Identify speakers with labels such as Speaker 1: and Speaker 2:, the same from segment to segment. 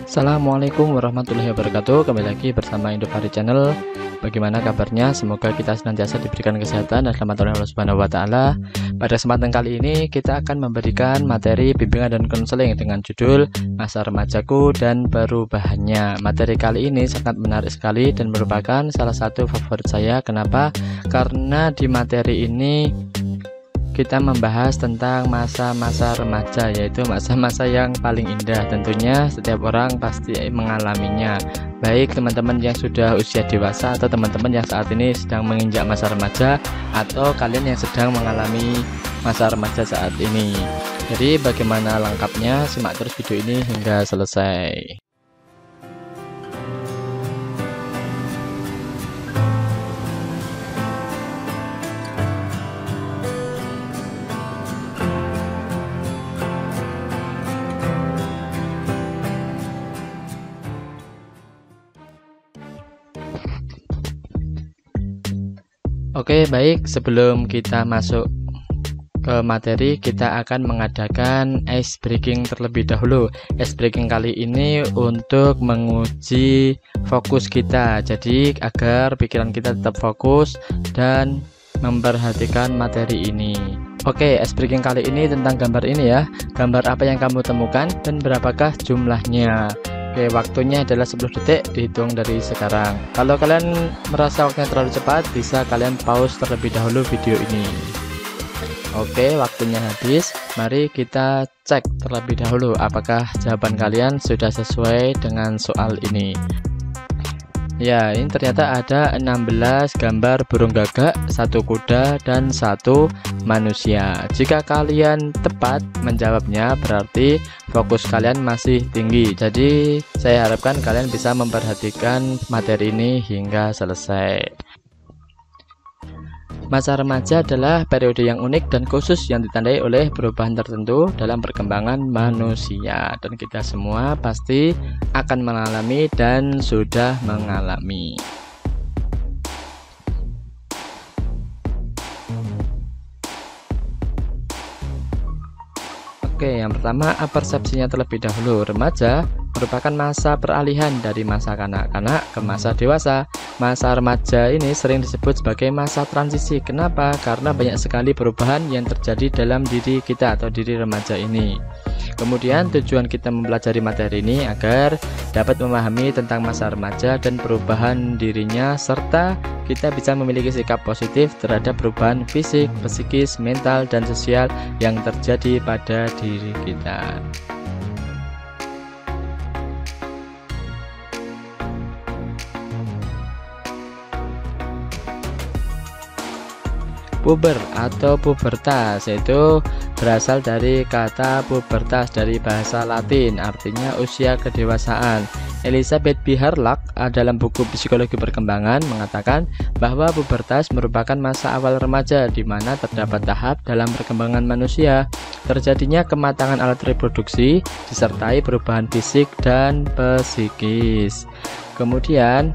Speaker 1: Assalamualaikum warahmatullahi wabarakatuh. Kembali lagi bersama Indofari Channel. Bagaimana kabarnya? Semoga kita senantiasa diberikan kesehatan dan selamat oleh Allah Subhanahu wa taala. Pada kesempatan kali ini kita akan memberikan materi bimbingan dan konseling dengan judul Masa Remajaku dan Perubahannya. Materi kali ini sangat menarik sekali dan merupakan salah satu favorit saya. Kenapa? Karena di materi ini kita membahas tentang masa-masa remaja, yaitu masa-masa yang paling indah. Tentunya setiap orang pasti mengalaminya, baik teman-teman yang sudah usia dewasa atau teman-teman yang saat ini sedang menginjak masa remaja, atau kalian yang sedang mengalami masa remaja saat ini. Jadi bagaimana lengkapnya, simak terus video ini hingga selesai. Oke, baik, sebelum kita masuk ke materi, kita akan mengadakan ice breaking terlebih dahulu. Ice breaking kali ini untuk menguji fokus kita, jadi agar pikiran kita tetap fokus dan memperhatikan materi ini. Oke, ice breaking kali ini tentang gambar ini ya. Gambar apa yang kamu temukan dan berapakah jumlahnya? Oke, waktunya adalah 10 detik dihitung dari sekarang. Kalau kalian merasa waktunya terlalu cepat, bisa kalian pause terlebih dahulu video ini. Oke, waktunya habis. Mari kita cek terlebih dahulu apakah jawaban kalian sudah sesuai dengan soal ini. Ya, ini ternyata ada 16 gambar burung gagak, 1 kuda, dan 1 manusia. Jika kalian tepat menjawabnya, berarti fokus kalian masih tinggi. Jadi, saya harapkan kalian bisa memperhatikan materi ini hingga selesai. Masa remaja adalah periode yang unik dan khusus yang ditandai oleh perubahan tertentu dalam perkembangan manusia, dan kita semua pasti akan mengalami dan sudah mengalami. Oke, yang pertama persepsinya terlebih dahulu. Remaja merupakan masa peralihan dari masa kanak-kanak ke masa dewasa. Masa remaja ini sering disebut sebagai masa transisi. Kenapa? Karena banyak sekali perubahan yang terjadi dalam diri kita atau diri remaja ini. Kemudian tujuan kita mempelajari materi ini agar dapat memahami tentang masa remaja dan perubahan dirinya, serta kita bisa memiliki sikap positif terhadap perubahan fisik, psikis, mental, dan sosial yang terjadi pada diri kita. Puber atau pubertas itu berasal dari kata pubertas dari bahasa Latin, artinya usia kedewasaan. Elizabeth B. Harlock dalam buku Psikologi Perkembangan mengatakan bahwa pubertas merupakan masa awal remaja di mana terdapat tahap dalam perkembangan manusia, terjadinya kematangan alat reproduksi disertai perubahan fisik dan psikis. Kemudian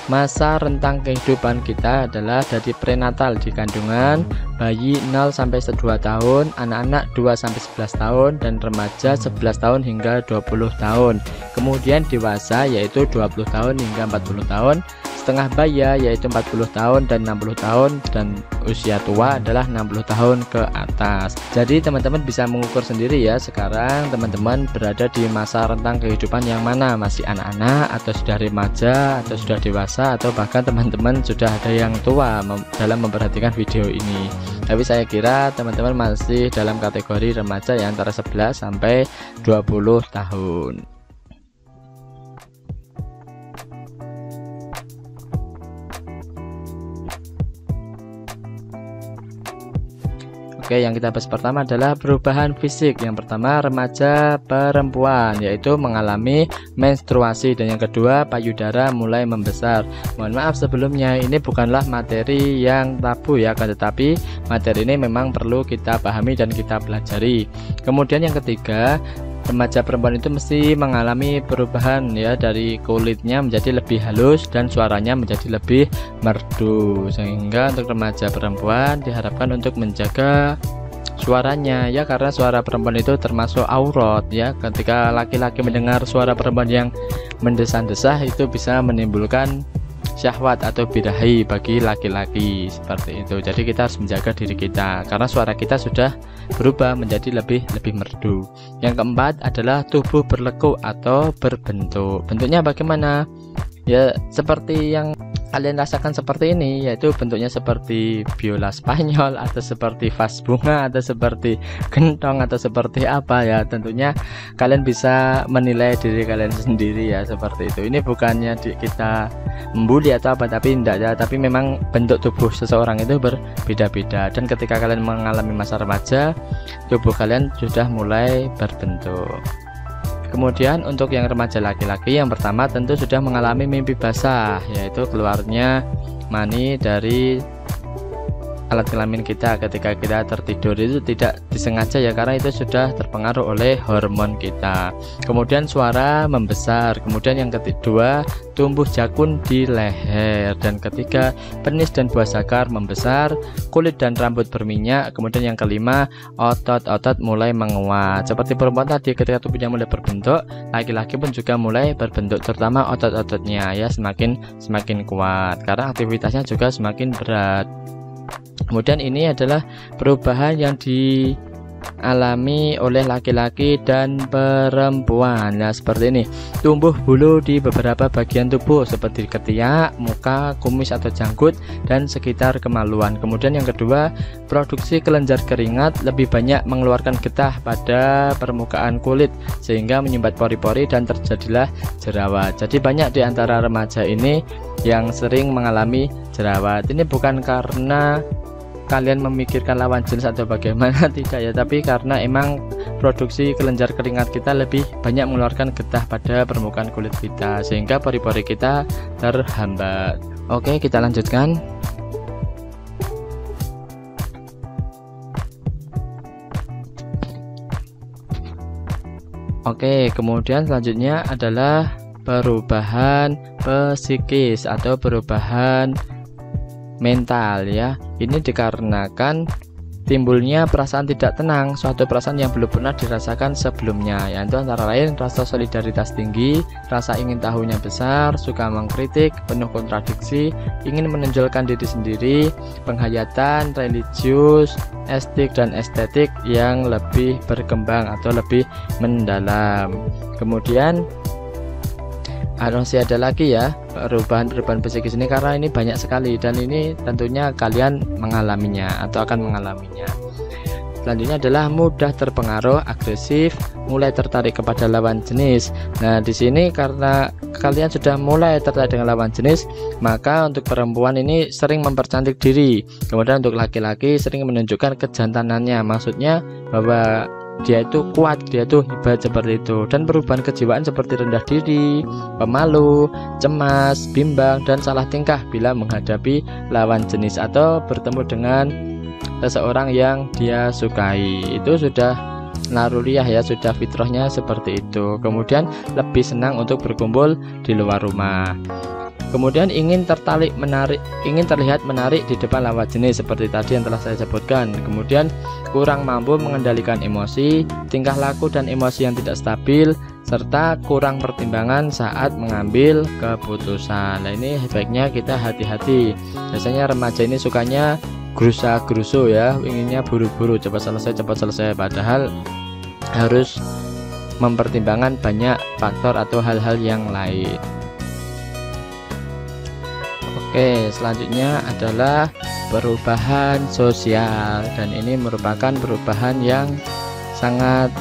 Speaker 1: masa rentang kehidupan kita adalah dari prenatal di kandungan, bayi 0-2 tahun, anak-anak 2-11 tahun, dan remaja 11 tahun hingga 20 tahun. Kemudian dewasa yaitu 20 tahun hingga 40 tahun, setengah baya yaitu 40 tahun dan 60 tahun, dan usia tua adalah 60 tahun ke atas. Jadi teman-teman bisa mengukur sendiri ya, sekarang teman-teman berada di masa rentang kehidupan yang mana, masih anak-anak atau sudah remaja atau sudah dewasa, atau bahkan teman-teman sudah ada yang tua dalam memperhatikan video ini. Tapi saya kira teman-teman masih dalam kategori remaja yang antara 11 sampai 20 tahun. Oke, yang kita bahas pertama adalah perubahan fisik. Yang pertama, remaja perempuan, yaitu mengalami menstruasi, dan yang kedua, payudara mulai membesar. Mohon maaf sebelumnya, ini bukanlah materi yang tabu ya, tetapi materi ini memang perlu kita pahami dan kita pelajari. Kemudian yang ketiga, remaja perempuan itu mesti mengalami perubahan ya, dari kulitnya menjadi lebih halus dan suaranya menjadi lebih merdu, sehingga untuk remaja perempuan diharapkan untuk menjaga suaranya ya, karena suara perempuan itu termasuk aurat ya. Ketika laki-laki mendengar suara perempuan yang mendesah-desah itu bisa menimbulkan syahwat atau birahi bagi laki-laki seperti itu. Jadi kita harus menjaga diri kita karena suara kita sudah berubah menjadi lebih merdu. Yang keempat adalah tubuh berlekuk atau berbentuk. Bentuknya bagaimana? Ya seperti yang kalian rasakan seperti ini, yaitu bentuknya seperti biola Spanyol atau seperti vas bunga atau seperti gentong atau seperti apa ya. Tentunya kalian bisa menilai diri kalian sendiri ya, seperti itu. Ini bukannya kita membuli atau apa, tapi tidak ya, tapi memang bentuk tubuh seseorang itu berbeda-beda, dan ketika kalian mengalami masa remaja tubuh kalian sudah mulai berbentuk. Kemudian untuk yang remaja laki-laki, yang pertama tentu sudah mengalami mimpi basah, yaitu keluarnya mani dari alat kelamin kita ketika kita tertidur. Itu tidak disengaja ya, karena itu sudah terpengaruh oleh hormon kita. Kemudian suara membesar. Kemudian yang kedua, tumbuh jakun di leher. Dan ketiga, penis dan buah zakar membesar, kulit dan rambut berminyak. Kemudian yang kelima, otot-otot mulai menguat. Seperti perempuan tadi, ketika tubuhnya mulai berbentuk, laki-laki pun juga mulai berbentuk, terutama otot-ototnya ya semakin kuat karena aktivitasnya juga semakin berat. Kemudian ini adalah perubahan yang dialami oleh laki-laki dan perempuan. Nah seperti ini, tumbuh bulu di beberapa bagian tubuh seperti ketiak, muka, kumis atau janggut, dan sekitar kemaluan. Kemudian yang kedua, produksi kelenjar keringat, lebih banyak mengeluarkan getah pada permukaan kulit sehingga menyumbat pori-pori dan terjadilah jerawat. Jadi banyak di antara remaja ini yang sering mengalami jerawat. Ini bukan karena kalian memikirkan lawan jenis atau bagaimana, tidak ya, tapi karena emang produksi kelenjar keringat kita lebih banyak mengeluarkan getah pada permukaan kulit kita sehingga pori-pori kita terhambat. Oke, kita lanjutkan. Oke, kemudian selanjutnya adalah perubahan psikis atau perubahan mental ya. Ini dikarenakan timbulnya perasaan tidak tenang, suatu perasaan yang belum pernah dirasakan sebelumnya, yaitu antara lain rasa solidaritas tinggi, rasa ingin tahunya besar, suka mengkritik, penuh kontradiksi, ingin menonjolkan diri sendiri, penghayatan religius, dan estetik yang lebih berkembang atau lebih mendalam. Kemudian masih ada lagi ya perubahan psikis ini, karena ini banyak sekali dan ini tentunya kalian mengalaminya atau akan mengalaminya. Selanjutnya adalah mudah terpengaruh, agresif, mulai tertarik kepada lawan jenis. Nah di sini karena kalian sudah mulai tertarik dengan lawan jenis, maka untuk perempuan ini sering mempercantik diri. Kemudian untuk laki-laki sering menunjukkan kejantanannya, maksudnya bahwa dia itu kuat, dia itu hebat seperti itu. Dan perubahan kejiwaan seperti rendah diri, pemalu, cemas, bimbang, dan salah tingkah bila menghadapi lawan jenis atau bertemu dengan seseorang yang dia sukai. Itu sudah naruriah ya, sudah fitrahnya seperti itu. Kemudian lebih senang untuk berkumpul di luar rumah. Kemudian ingin terlihat menarik di depan lawan jenis seperti tadi yang telah saya sebutkan. Kemudian kurang mampu mengendalikan emosi, tingkah laku dan emosi yang tidak stabil, serta kurang pertimbangan saat mengambil keputusan. Nah ini baiknya kita hati-hati. Biasanya remaja ini sukanya gerusa-gerusu ya, inginnya buru-buru, cepat selesai, padahal harus mempertimbangkan banyak faktor atau hal-hal yang lain. Oke, selanjutnya adalah perubahan sosial, dan ini merupakan perubahan yang sangat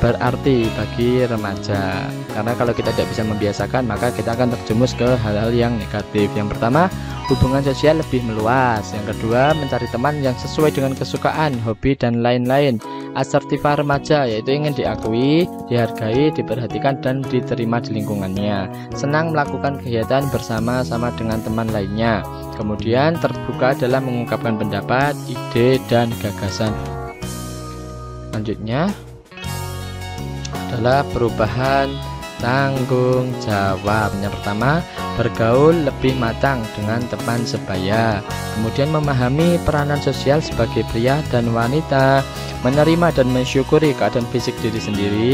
Speaker 1: berarti bagi remaja, karena kalau kita tidak bisa membiasakan maka kita akan terjerumus ke hal-hal yang negatif. Yang pertama, hubungan sosial lebih meluas. Yang kedua, mencari teman yang sesuai dengan kesukaan, hobi, dan lain-lain. Asertifah remaja, yaitu ingin diakui, dihargai, diperhatikan, dan diterima di lingkungannya. Senang melakukan kegiatan bersama-sama dengan teman lainnya. Kemudian terbuka dalam mengungkapkan pendapat, ide, dan gagasan. Selanjutnya adalah perubahan tanggung jawab. Yang pertama, bergaul lebih matang dengan teman sebaya. Kemudian memahami peranan sosial sebagai pria dan wanita. menerima dan mensyukuri keadaan fisik diri sendiri,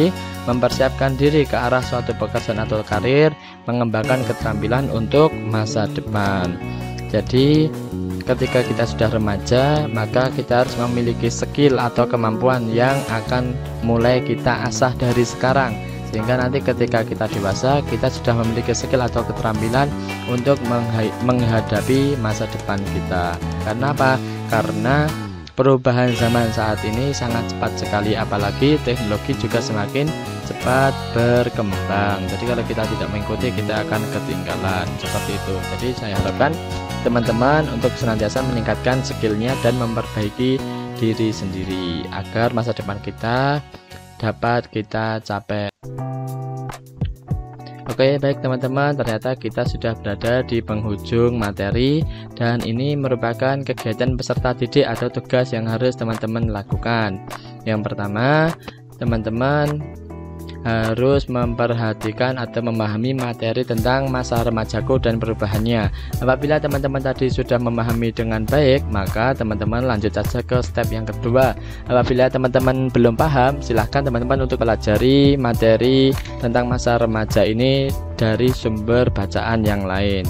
Speaker 1: mempersiapkan diri ke arah suatu pekerjaan atau karir, mengembangkan keterampilan untuk masa depan. Jadi ketika kita sudah remaja, maka kita harus memiliki skill atau kemampuan yang akan mulai kita asah dari sekarang, sehingga nanti ketika kita dewasa, kita sudah memiliki skill atau keterampilan untuk menghadapi masa depan kita. Karena apa? Karena perubahan zaman saat ini sangat cepat sekali, apalagi teknologi juga semakin cepat berkembang. Jadi kalau kita tidak mengikuti, kita akan ketinggalan, seperti itu. Jadi saya harapkan teman-teman untuk senantiasa meningkatkan skillnya dan memperbaiki diri sendiri agar masa depan kita dapat kita capai. Oke, baik teman-teman, ternyata kita sudah berada di penghujung materi, dan ini merupakan kegiatan peserta didik atau tugas yang harus teman-teman lakukan. Yang pertama, teman-teman harus memperhatikan atau memahami materi tentang masa remajaku dan perubahannya. Apabila teman-teman tadi sudah memahami dengan baik, maka teman-teman lanjut saja ke step yang kedua. Apabila teman-teman belum paham, silahkan teman-teman untuk pelajari materi tentang masa remaja ini dari sumber bacaan yang lain.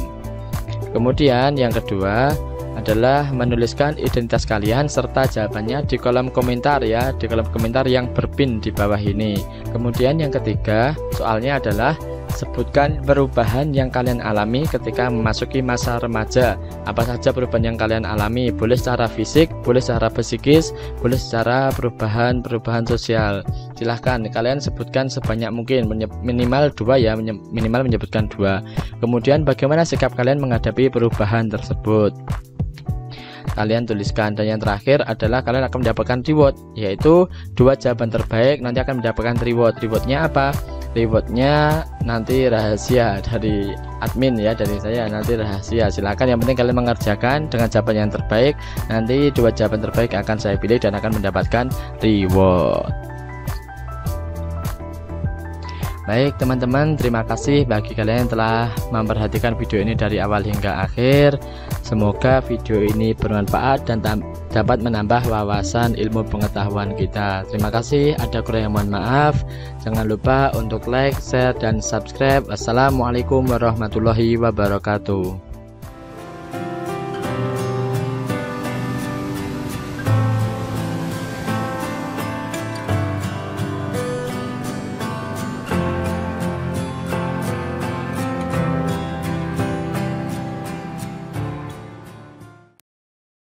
Speaker 1: Kemudian yang kedua adalah menuliskan identitas kalian serta jawabannya di kolom komentar ya, di kolom komentar yang berpin di bawah ini. Kemudian yang ketiga, soalnya adalah sebutkan perubahan yang kalian alami ketika memasuki masa remaja. Apa saja perubahan yang kalian alami? Boleh secara fisik, boleh secara psikis, boleh secara perubahan sosial. Silahkan kalian sebutkan sebanyak mungkin, minimal 2 ya, minimal menyebutkan 2. Kemudian bagaimana sikap kalian menghadapi perubahan tersebut, kalian tuliskan. Dan yang terakhir adalah kalian akan mendapatkan reward, yaitu 2 jawaban terbaik nanti akan mendapatkan reward. Rewardnya apa? Rewardnya nanti rahasia dari admin ya, dari saya, nanti rahasia. Silakan, yang penting kalian mengerjakan dengan jawaban yang terbaik. Nanti 2 jawaban terbaik akan saya pilih dan akan mendapatkan reward. Baik teman-teman, terima kasih bagi kalian yang telah memperhatikan video ini dari awal hingga akhir. Semoga video ini bermanfaat dan dapat menambah wawasan ilmu pengetahuan kita. Terima kasih, ada kurang yang mohon maaf. Jangan lupa untuk like, share, dan subscribe. Wassalamualaikum warahmatullahi wabarakatuh.